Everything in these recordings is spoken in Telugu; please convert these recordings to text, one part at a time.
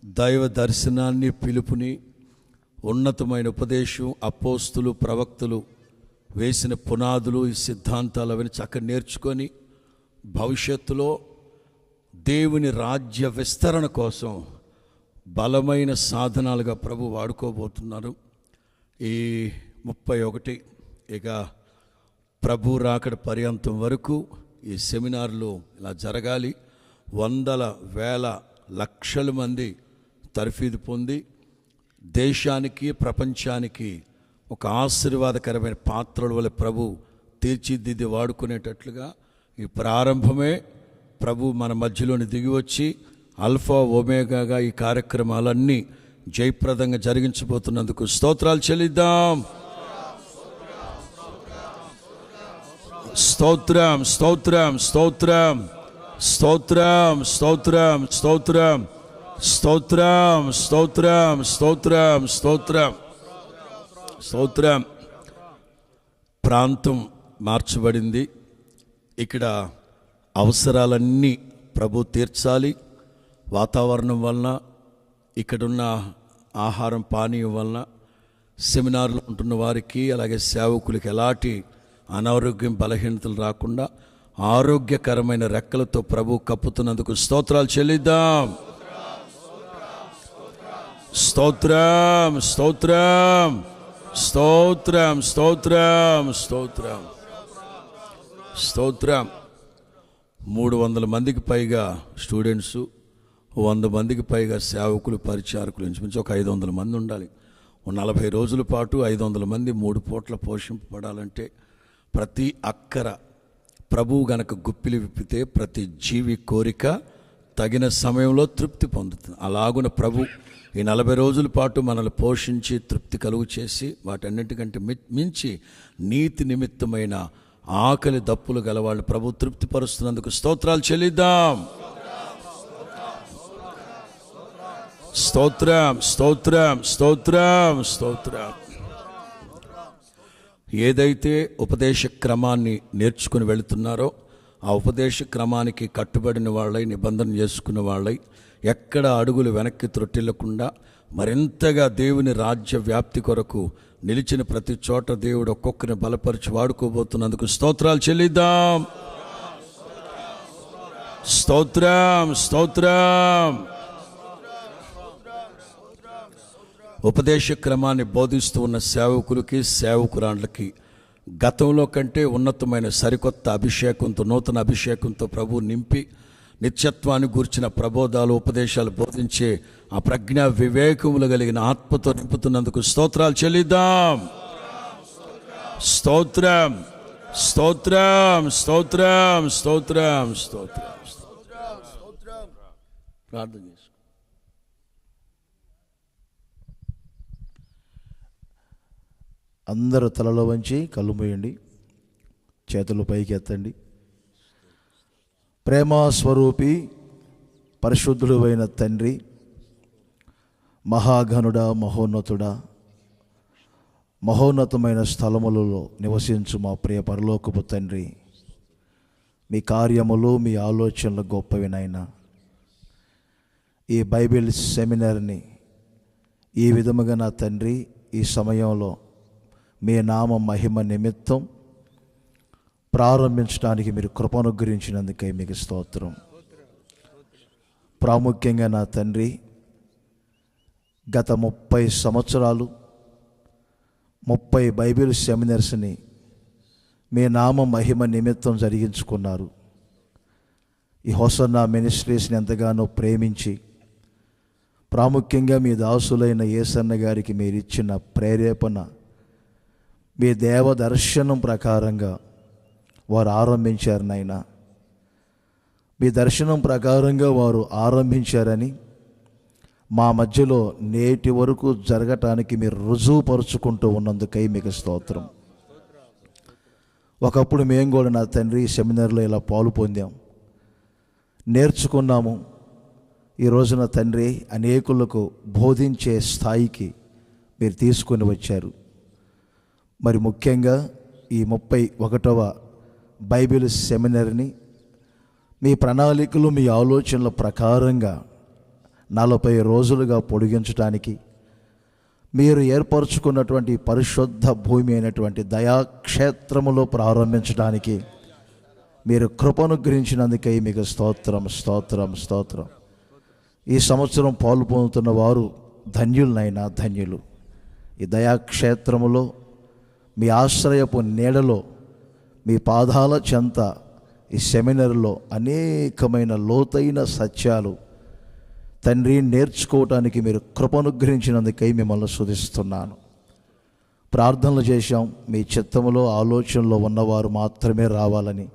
దైవ దర్శనాన్ని, పిలుపుని, ఉన్నతమైన ఉపదేశం, అపోస్తులు, ప్రవక్తలు వేసిన పునాదులు, ఈ సిద్ధాంతాలు అవన్నీ చక్కగా నేర్చుకొని భవిష్యత్తులో దేవుని రాజ్య విస్తరణ కోసం బలమైన సాధనాలుగా ప్రభు వాడుకోబోతున్నారు. ఈ 31 ఇక ప్రభు రాకడ పర్యంతం వరకు ఈ సెమినార్లు ఇలా జరగాలి. వందల వేల లక్షల మంది తర్ఫీదు పొంది దేశానికి, ప్రపంచానికి ఒక ఆశీర్వాదకరమైన పాత్రల వల్ల ప్రభు తీర్చిదిద్ది వాడుకునేటట్లుగా ఈ ప్రారంభమే ప్రభు మన మధ్యలోని దిగి వచ్చి ఆల్ఫా ఒమేగాగా ఈ కార్యక్రమాలన్నీ జయప్రదంగా జరిగించబోతున్నందుకు స్తోత్రాలు చెల్లిద్దాం. స్తోత్రం, స్తోత్రం, స్తోత్రం, స్తోత్రం, స్తోత్రం, స్తోత్రం, స్తోత్రం, స్తోత్రం, స్తోత్రం, స్తోత్రం, స్తోత్రం. ప్రాంతం మార్చబడింది. ఇక్కడ అవసరాలన్నీ ప్రభు తీర్చాలి. వాతావరణం వలన, ఇక్కడున్న ఆహారం పానీయం వలన సెమినార్లో ఉంటున్న వారికి, అలాగే సేవకులకి ఎలాంటి అనారోగ్యం, బలహీనతలు రాకుండా ఆరోగ్యకరమైన రెక్కలతో ప్రభు కప్పుతున్నందుకు స్తోత్రాలు చెల్లిద్దాం. స్తోత్రం, స్తోత్రం, స్తోత్రం, స్తోత్రం, స్తోత్రం, స్తోత్రం. 300 మందికి పైగా స్టూడెంట్స్, 100 మందికి పైగా సేవకులు, పరిచారకులు, ఇంచుమించు ఒక 500 మంది ఉండాలి. 40 రోజుల పాటు 500 మంది 3 పూట్ల పోషింపబడాలంటే ప్రతి అక్కర ప్రభువు గనక గుప్పిలి విప్పితే ప్రతి జీవి కోరిక తగిన సమయంలో తృప్తి పొందుతుంది. అలాగున ప్రభు ఈ 40 రోజుల పాటు మనల్ని పోషించి తృప్తి కలుగు చేసి, వాటన్నిటికంటే మించి నీతి నిమిత్తమైన ఆకలి దప్పులు గలవాళ్ళు ప్రభు తృప్తిపరుస్తున్నందుకు స్తోత్రాలు చెల్లిద్దాం. స్తోత్రం, స్తోత్రం, స్తోత్రం, స్తోత్రం. ఏదైతే ఉపదేశ క్రమాన్ని నేర్చుకుని వెళుతున్నారో ఆ ఉపదేశ క్రమానికి కట్టుబడిన వాళ్ళై, నిబంధన చేసుకున్న వాళ్ళై, ఎక్కడ అడుగులు వెనక్కి త్రొట్టిల్లకుండా మరింతగా దేవుని రాజ్య వ్యాప్తి కొరకు నిలిచిన ప్రతి చోట దేవుడు ఒక్కొక్కరిని బలపరిచి వాడుకోబోతున్నందుకు స్తోత్రాలు చెల్లిద్దాం. స్తోత్రం, స్తోత్రం. ఉపదేశ క్రమాన్ని బోధిస్తూ ఉన్న సేవకులకి, సేవకురాండ్లకి గతంలో కంటే ఉన్నతమైన సరికొత్త అభిషేకంతో, నూతన అభిషేకంతో ప్రభు నింపి నిత్యత్వాన్ని గూర్చిన ప్రబోధాలు, ఉపదేశాలు బోధించే ఆ ప్రజ్ఞా వివేకములు కలిగిన ఆత్మతో నింపుతున్నందుకు స్తోత్రాలు చెల్లిద్దాం. స్తోత్రం, స్తోత్రం, స్తోత్రం, స్తోత్రం, స్తోత్రం. ప్రార్థన చేసుకో. అందరూ తలలో వంచి కళ్ళు మూయండి, చేతులు పైకి ఎత్తండి. ప్రేమ స్వరూపి పరిశుద్ధుడు అయిన తండ్రి, మహాఘనుడా, మహోన్నతుడా, మహోన్నతమైన స్థలములలో నివసించు మా ప్రియ పరలోకపు తండ్రి, మీ కార్యములు, మీ ఆలోచనలు గొప్పవి నాయనా. ఈ బైబిల్ సెమినార్ని ఈ విధముగా నా తండ్రి ఈ సమయంలో మీ నామ మహిమ నిమిత్తం ప్రారంభించడానికి మీరు కృపనుగ్రహించినందుకై మీకు స్తోత్రం. ప్రాముఖ్యంగా నా తండ్రి, గత 30 సంవత్సరాలు 30 బైబిల్ సెమినార్స్ని మీ నామ మహిమ నిమిత్తం జరిగించుకున్నారు. ఈ హోసన్నా మినిస్ట్రీస్ని ఎంతగానో ప్రేమించి, ప్రాముఖ్యంగా మీ దాసులైన యేసన్న గారికి మీరు ఇచ్చిన ప్రేరేపణ, మీ దేవ దర్శనం ప్రకారంగా వారు ఆరంభించారు నాయనా. మీ దర్శనం ప్రకారంగా వారు ఆరంభించారని మా మధ్యలో నేటి వరకు జరగటానికి మీరు రుజువుపరుచుకుంటూ ఉన్నందుకై మీకు స్తోత్రం. ఒకప్పుడు మేము కూడా నా తండ్రి సెమినార్లో ఇలా పాలు పొందాం, నేర్చుకున్నాము. ఈ రోజున తండ్రి అనేకులకు బోధించే స్థాయికి మీరు తీసుకొని వచ్చారు. మరి ముఖ్యంగా ఈ 31వ బైబిల్ సెమినార్ని మీ ప్రణాళికలు, మీ ఆలోచనల ప్రకారంగా 40 రోజులుగా పొడిగించడానికి, మీరు ఏర్పరచుకున్నటువంటి పరిశుద్ధ భూమి అయినటువంటి దయాక్షేత్రములో ప్రారంభించడానికి మీరు కృపను గ్రహించినందుకై మీకు స్తోత్రం, స్తోత్రం, స్తోత్రం. ఈ సంవత్సరం పాలు పొందుతున్న వారు ధన్యులనైనా ధన్యులు. ఈ దయాక్షేత్రములో మీ ఆశ్రయపు నీడలో మీ పాదాల చెంత ఈ సెమినర్లో అనేకమైన లోతైన సత్యాలు తండ్రి నేర్చుకోవటానికి మీరు కృపనుగ్రహించినందుకై మిమ్మల్ని స్తుతిస్తున్నాను. ప్రార్థనలు చేశాం, మీ చిత్తములో ఆలోచనలో ఉన్నవారు మాత్రమే రావాలని.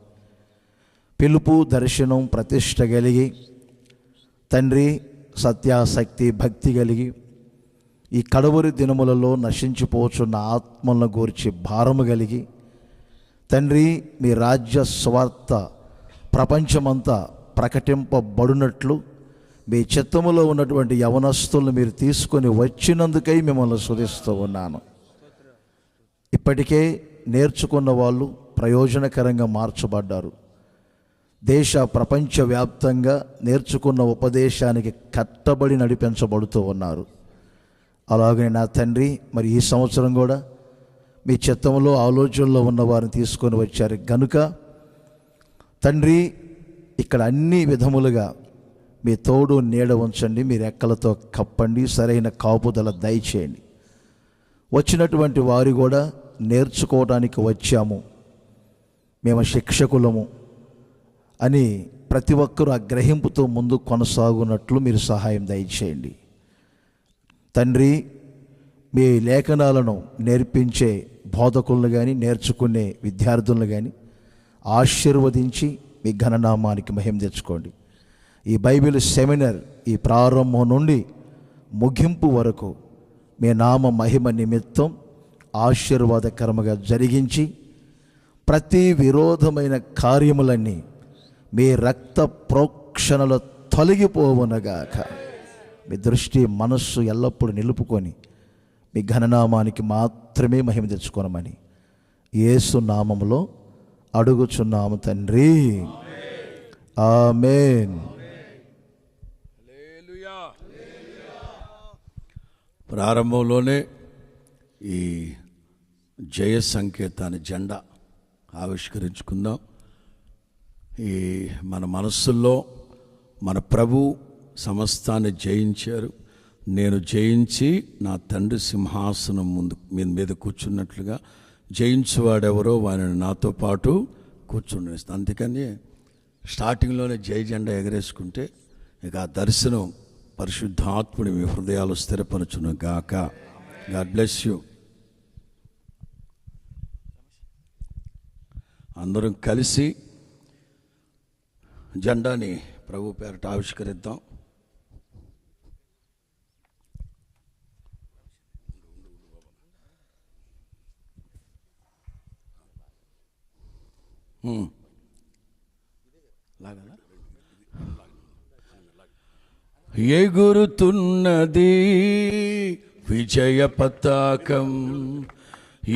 పిలుపు, దర్శనం, ప్రతిష్ట కలిగి తండ్రి సత్యాసక్తి, భక్తి కలిగి ఈ కడవరి దినములలో నశించిపోచున్న ఆత్మలను గూర్చి భారము కలిగి తండ్రి మీ రాజ్య స్వార్థ ప్రపంచమంతా ప్రకటింపబడినట్లు మీ చిత్తములో ఉన్నటువంటి యవనస్తులను మీరు తీసుకొని వచ్చినందుకై మిమ్మల్ని స్తుతిస్తూ ఉన్నాను. ఇప్పటికే నేర్చుకున్న వాళ్ళు ప్రయోజనకరంగా మార్చబడ్డారు. దేశ ప్రపంచవ్యాప్తంగా నేర్చుకున్న ఉపదేశానికి కట్టబడి నడిపించబడుతూ ఉన్నారు. అలాగే నా తండ్రి, మరి ఈ సంవత్సరం కూడా మీ చిత్తంలో ఆలోచనలో ఉన్న వారిని తీసుకొని వచ్చారు గనుక తండ్రి, ఇక్కడ అన్ని విధములుగా మీ తోడు నీడ ఉంచండి, మీ రెక్కలతో కప్పండి, సరైన కాపుదల దయచేయండి. వచ్చినటువంటి వారు కూడా నేర్చుకోవడానికి వచ్చాము, మేము శిక్షకులము అని ప్రతి ఒక్కరూ ఆ గ్రహింపుతో ముందు కొనసాగునట్లు మీరు సహాయం దయచేయండి. తండ్రి, మీ లేఖనాలను నేర్పించే బోధకులను కానీ నేర్చుకునే విద్యార్థులను కానీ ఆశీర్వదించి మీ ఘననామానికి మహిమ తెచ్చుకోండి. ఈ బైబిల్ సెమినార్ ఈ ప్రారంభం నుండి ముగింపు వరకు మీ నామ మహిమ నిమిత్తం ఆశీర్వాదకరముగా జరిగించి ప్రతి విరోధమైన కార్యములన్నీ మీ రక్త ప్రోక్షణలో తొలగిపోవునగాక. మీ దృష్టి, మనస్సు ఎల్లప్పుడూ నిలుపుకొని మీ ఘననామానికి మాత్రమే మహిమ తెచ్చుకోనమని యేసు నామములో అడుగుచున్నాము తండ్రి, ఆమేన్. ప్రారంభంలోనే ఈ జయ సంకేతాన్ని, జెండా ఆవిష్కరించుకుందాం. ఈ మన మనస్సుల్లో మన ప్రభు సమస్తాన్ని జయించారు. నేను జయించి నా తండ్రి సింహాసనం ముందు మీద కూర్చున్నట్లుగా జయించువాడెవరో వారిని నాతో పాటు కూర్చుండేస్తాను. అందుకని స్టార్టింగ్లోనే జై జెండా ఎగరేసుకుంటే ఇక ఆ దర్శనం పరిశుద్ధాత్ముడి మీ హృదయాలు స్థిరపరచును గాక. God bless you. అందరం కలిసి జెండాని ప్రభు పేరట ఆవిష్కరిద్దాం. ఎగురుతున్నది విజయ పతాకం,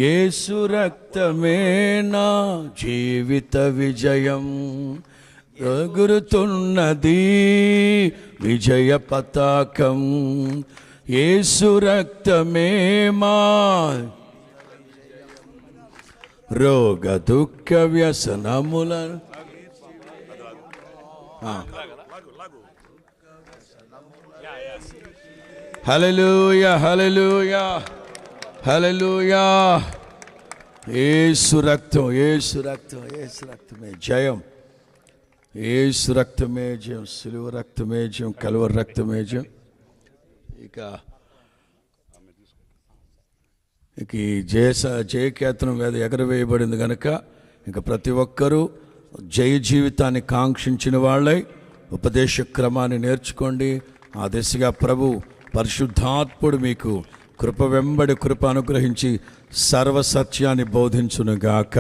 యేసు రక్తమే నా జీవిత విజయం. ఎగురుతున్నది విజయ పతాకం, యేసు రక్తమే మా రోగ దుఃఖ వ్యసనముల హల్లెలూయా, హల్లెలూయా, హల్లెలూయా. యేసు రక్తం, యేసు రక్తం, యేసు రక్తమే జయం, యేసు రక్తమే జయం, సిలువ రక్తమే జయం, కలువరి రక్తమే జయం. ఇక ఈ జయకేతనం మీద ఎగరవేయబడింది కనుక ఇక ప్రతి ఒక్కరూ జయ జీవితాన్ని కాంక్షించిన వాళ్ళై ఉపదేశ క్రమాన్ని నేర్చుకోండి. ఆ దిశగా ప్రభు పరిశుద్ధాత్ముడు మీకు కృప వెంబడి కృప అనుగ్రహించి సర్వసత్యాన్ని బోధించునుగాక.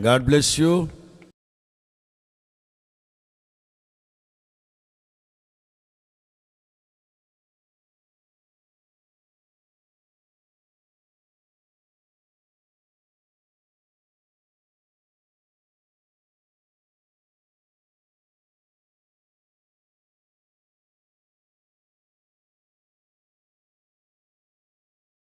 God bless you.